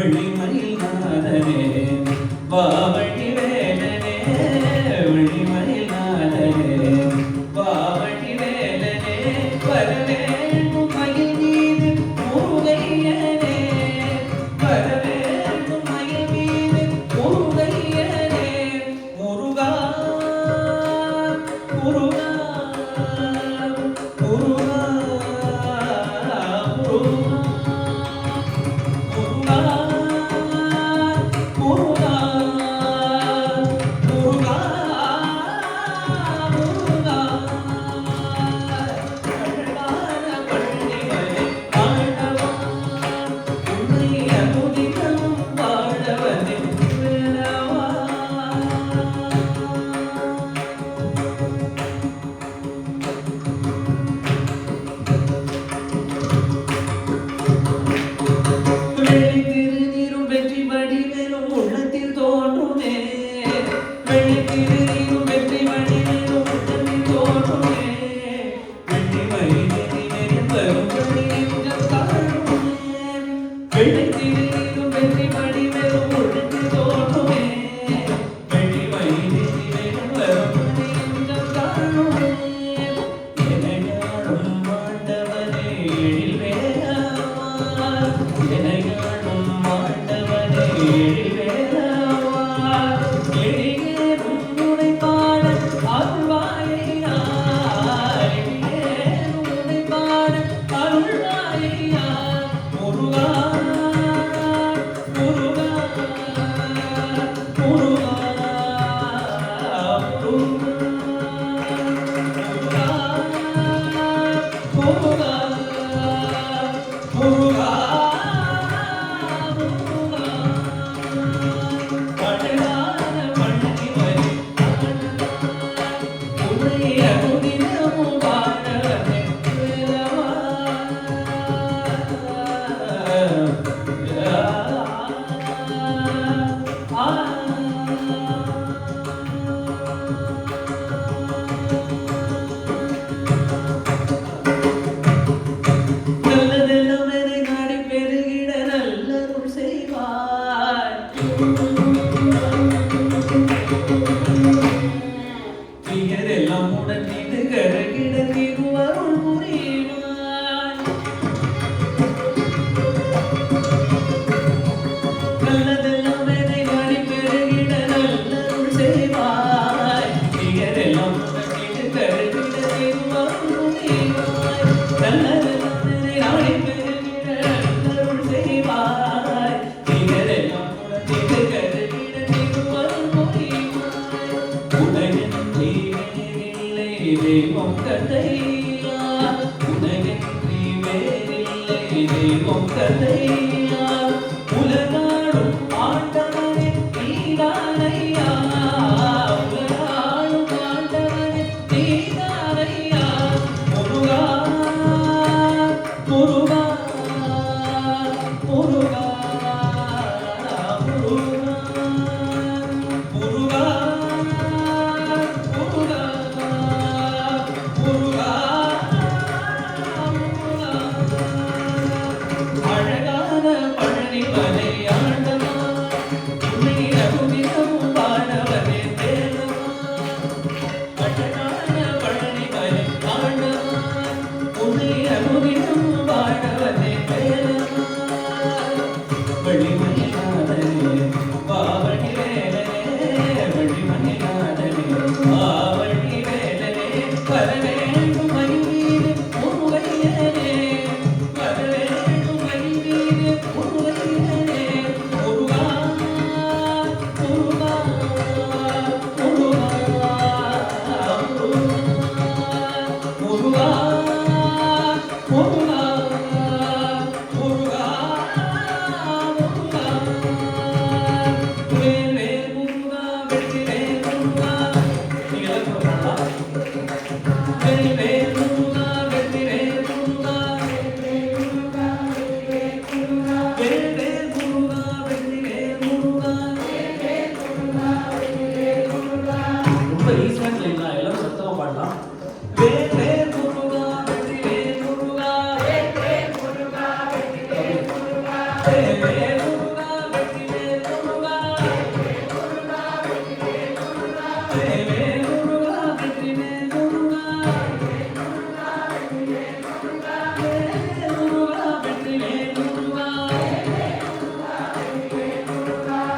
வெள்ளிமயில்நாதனே வாவடி வேலனே வெள்ளிமயில்நாதனே வாவடி வேலனே வரவேண்டும் மயில் மீது முருகையனே வரவேண்டும் மயில் மீது முருகையனே முருகா முருகா முருகா தெய்வம் கதையா உனகன்றி வேறில்லை தெய்வம் கதையா உலகாடும் ஆண்டவனே நீதானையா உலகாடும் ஆண்டவனே நீதானையா முருகா முருகா முருகா முருகா முருகா முருகா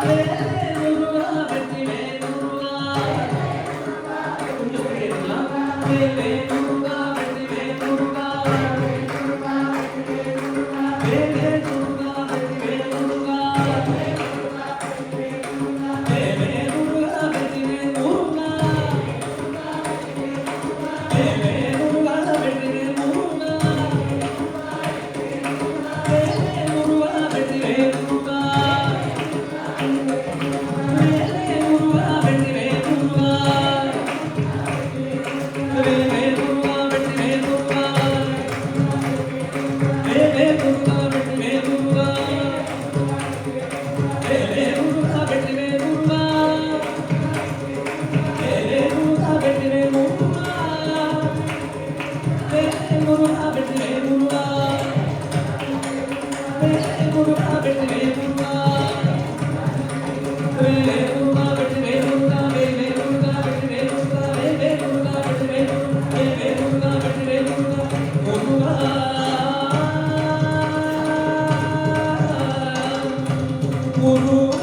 முருகா வெற்றிவேல் முருகா கொஞ்சம் கேட்கலாம் வேலே முருகா வெற்றிவேல் முருகா வேலே முருகா வெற்றிவேல் முருகா வேலே முருகா வெற்றிவேல் முருகா வேலே முருகா வெற்றிவேல் முருகா வேலே முருகா வெற்றிவேல் முருகா வேலே முருகா வெற்றிவேல் முருகா வேலே முருகா வெற்றிவேல் முருகா வேலே முருகா வெற்றிவேல் முருகா வேலே முருகா வெற்றிவேல் முருகா வேலே முருகா வெற்றிவேல் முருகா வேலே முருகா வெற்றிவேல் முருகா வேலே முருகா வெற்றிவேல் முருகா வேலே முருகா வெற்றிவேல் முருகா வேலே முருகா வெற்றிவேல் முருகா வேலே முருகா வெற்றிவேல் முருகா வேலே முருகா வெற்றிவேல் முருகா முருகா முருகா